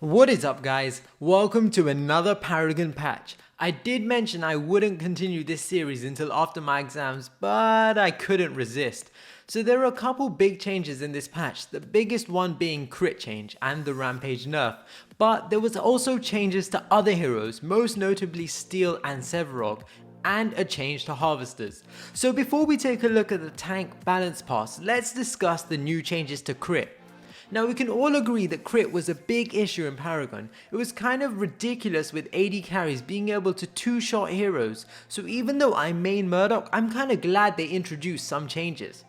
What is up guys, welcome to another Paragon patch. I did mention I wouldn't continue this series until after my exams, but I couldn't resist. So there are a couple big changes in this patch, the biggest one being crit change and the Rampage Nerf. But there was also changes to other heroes, most notably Steel and Sevarog, and a change to harvesters. So before we take a look at the tank balance pass, let's discuss the new changes to crit. Now we can all agree that crit was a big issue in Paragon. It was kind of ridiculous with AD carries being able to two-shot heroes, so even though I main Murdoch, I'm kinda glad they introduced some changes.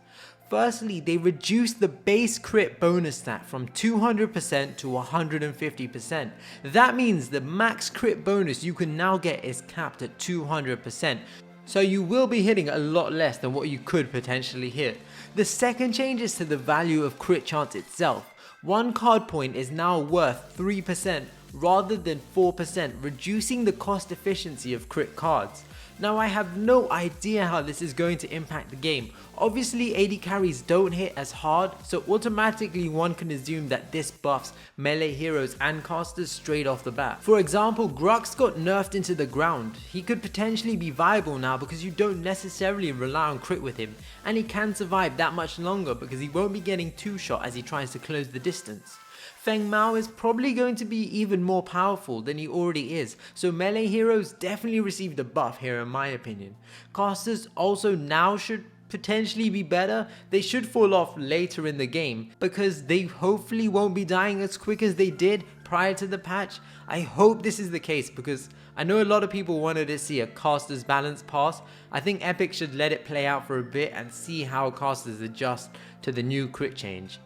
Firstly, they reduced the base crit bonus stat from 200% to 150%. That means the max crit bonus you can now get is capped at 200%. So you will be hitting a lot less than what you could potentially hit. The second change is to the value of crit chance itself. One card point is now worth 3% rather than 4%, reducing the cost efficiency of crit cards. Now I have no idea how this is going to impact the game. Obviously AD carries don't hit as hard, so automatically one can assume that this buffs melee heroes and casters straight off the bat. For example, Grux got nerfed into the ground. He could potentially be viable now because you don't necessarily rely on crit with him, and he can survive that much longer because he won't be getting two-shot as he tries to close the distance. Feng Mao is probably going to be even more powerful than he already is, so melee heroes definitely received a buff here in my opinion. Casters also now should potentially be better. They should fall off later in the game because they hopefully won't be dying as quick as they did prior to the patch. I hope this is the case because I know a lot of people wanted to see a casters balance pass. I think Epic should let it play out for a bit and see how casters adjust to the new crit change.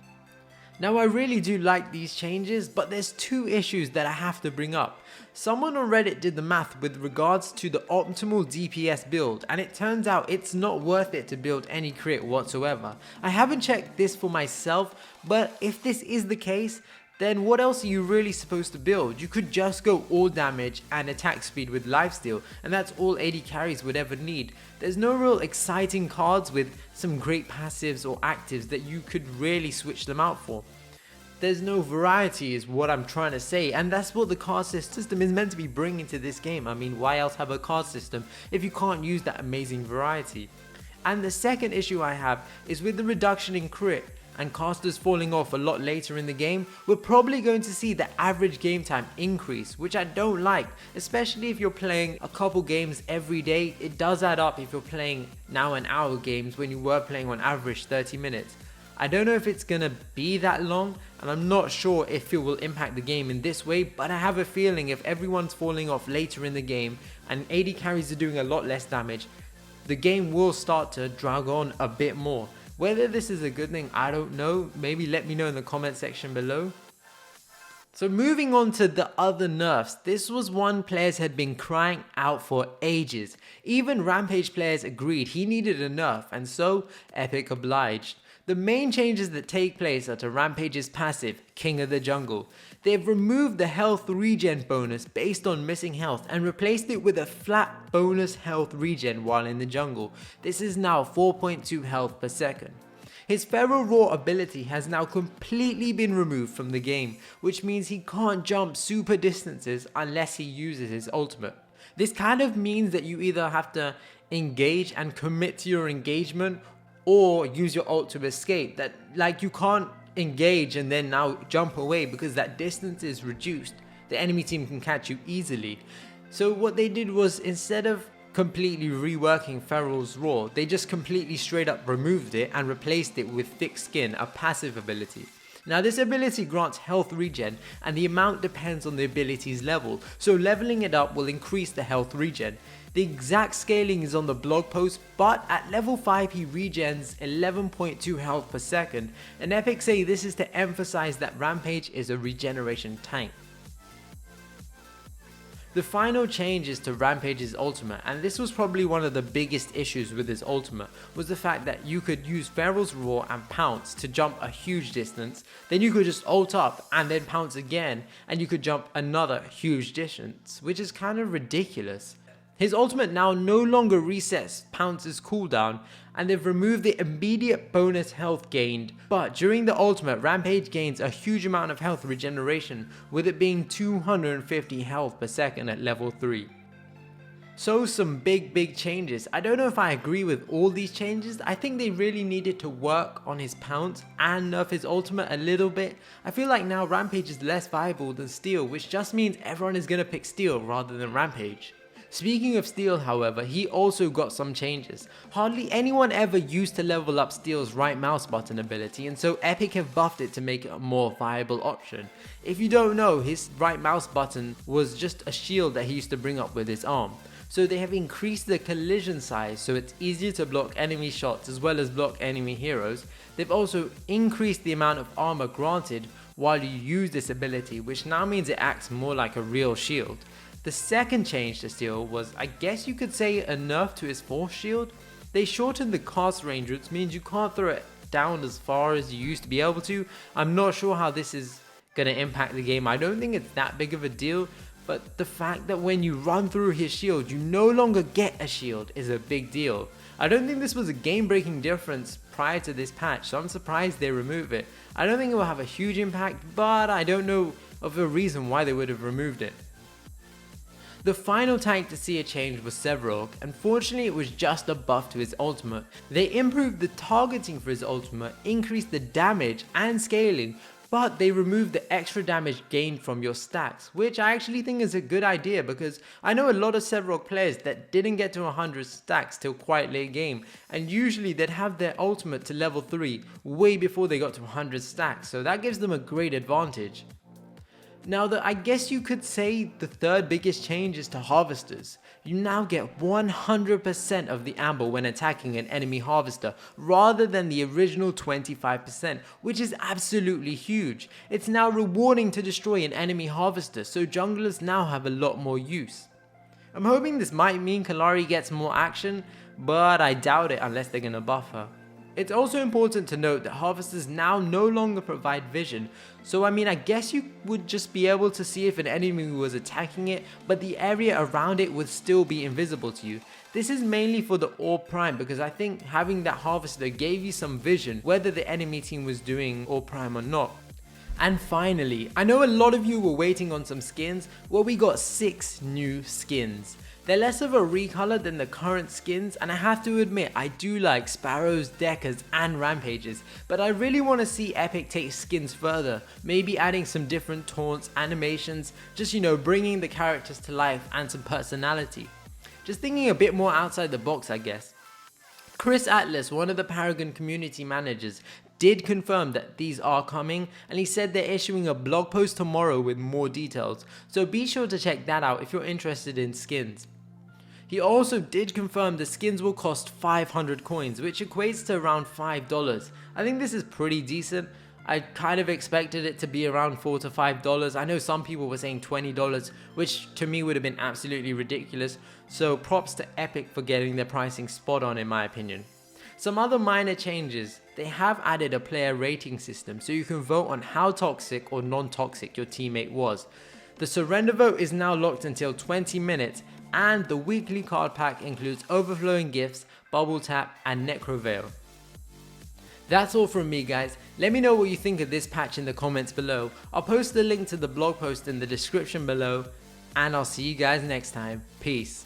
Now I really do like these changes, but there's two issues that I have to bring up. Someone on Reddit did the math with regards to the optimal DPS build, and it turns out it's not worth it to build any crit whatsoever. I haven't checked this for myself, but if this is the case, then what else are you really supposed to build? You could just go all damage and attack speed with lifesteal, and that's all AD carries would ever need. There's no real exciting cards with some great passives or actives that you could really switch them out for. There's no variety is what I'm trying to say, and that's what the card system is meant to be bringing to this game. I mean, why else have a card system if you can't use that amazing variety? And the second issue I have is with the reduction in crit and casters falling off a lot later in the game, we're probably going to see the average game time increase, which I don't like, especially if you're playing a couple games every day. It does add up if you're playing now an hour games when you were playing on average 30 minutes. I don't know if it's gonna be that long, and I'm not sure if it will impact the game in this way, but I have a feeling if everyone's falling off later in the game and AD carries are doing a lot less damage, the game will start to drag on a bit more. Whether this is a good thing, I don't know. Maybe let me know in the comment section below. So moving on to the other nerfs, this was one players had been crying out for ages. Even Rampage players agreed he needed a nerf, and so Epic obliged. The main changes that take place are to Rampage's passive, King of the Jungle. They've removed the health regen bonus based on missing health and replaced it with a flat bonus health regen while in the jungle. This is now 4.2 health per second. His Feral Roar ability has now completely been removed from the game, which means he can't jump super distances unless he uses his ultimate. This kind of means that you either have to engage and commit to your engagement or use your ult to escape. That, like, you can't engage and then now jump away because that distance is reduced. The enemy team can catch you easily. So what they did was, instead of completely reworking Feral's Roar, they just completely straight up removed it and replaced it with Thick Skin, a passive ability. Now this ability grants health regen, and the amount depends on the ability's level, so leveling it up will increase the health regen. The exact scaling is on the blog post, but at level 5 he regens 11.2 health per second, and Epic say this is to emphasize that Rampage is a regeneration tank. The final change is to Rampage's ultimate, and this was probably one of the biggest issues with his ultimate, was the fact that you could use Feral's Roar and Pounce to jump a huge distance, then you could just ult up and then pounce again, and you could jump another huge distance, which is kind of ridiculous. His ultimate now no longer resets Pounce's cooldown, and they've removed the immediate bonus health gained, but during the ultimate, Rampage gains a huge amount of health regeneration, with it being 250 health per second at level 3. So some big changes. I don't know if I agree with all these changes. I think they really needed to work on his Pounce and nerf his ultimate a little bit. I feel like now Rampage is less viable than Steel, which just means everyone is going to pick Steel rather than Rampage. Speaking of Steel, however, he also got some changes. Hardly anyone ever used to level up Steel's right mouse button ability, and so Epic have buffed it to make it a more viable option. If you don't know, his right mouse button was just a shield that he used to bring up with his arm. So they have increased the collision size so it's easier to block enemy shots as well as block enemy heroes. They've also increased the amount of armor granted while you use this ability, which now means it acts more like a real shield. The second change to Steel was, I guess you could say, a nerf to his force shield. They shortened the cast range, which means you can't throw it down as far as you used to be able to. I'm not sure how this is going to impact the game. I don't think it's that big of a deal, but the fact that when you run through his shield, you no longer get a shield is a big deal. I don't think this was a game-breaking difference prior to this patch, so I'm surprised they remove it. I don't think it will have a huge impact, but I don't know of a reason why they would have removed it. The final tank to see a change was Severog. Unfortunately, it was just a buff to his ultimate. They improved the targeting for his ultimate, increased the damage and scaling, but they removed the extra damage gained from your stacks, which I actually think is a good idea because I know a lot of Severog players that didn't get to 100 stacks till quite late game, and usually they'd have their ultimate to level 3 way before they got to 100 stacks, so that gives them a great advantage. Now, I guess you could say the third biggest change is to harvesters. You now get 100% of the amber when attacking an enemy harvester rather than the original 25%, which is absolutely huge. It's now rewarding to destroy an enemy harvester, so junglers now have a lot more use. I'm hoping this might mean Kallari gets more action, but I doubt it unless they're gonna buff her. It's also important to note that harvesters now no longer provide vision, so I guess you would just be able to see if an enemy was attacking it, but the area around it would still be invisible to you. This is mainly for the Orb Prime because I think having that harvester gave you some vision whether the enemy team was doing Orb Prime or not. And finally, I know a lot of you were waiting on some skins. Well, we got 6 new skins. They're less of a recolor than the current skins, and I have to admit I do like Sparrows, Deckers and Rampages, but I really want to see Epic take skins further, maybe adding some different taunts, animations, just bringing the characters to life and some personality. Just thinking a bit more outside the box, I guess. Chris Atlas, one of the Paragon community managers, did confirm that these are coming, and he said they're issuing a blog post tomorrow with more details, so be sure to check that out if you're interested in skins. He also did confirm the skins will cost 500 coins, which equates to around $5. I think this is pretty decent. I kind of expected it to be around $4 to $5. I know some people were saying $20, which to me would have been absolutely ridiculous. So props to Epic for getting their pricing spot on in my opinion. Some other minor changes. They have added a player rating system so you can vote on how toxic or non-toxic your teammate was. The surrender vote is now locked until 20 minutes, and the weekly card pack includes overflowing gifts, bubble tap and necro veil. That's all from me guys. Let me know what you think of this patch in the comments below. I'll post the link to the blog post in the description below, and I'll see you guys next time. Peace.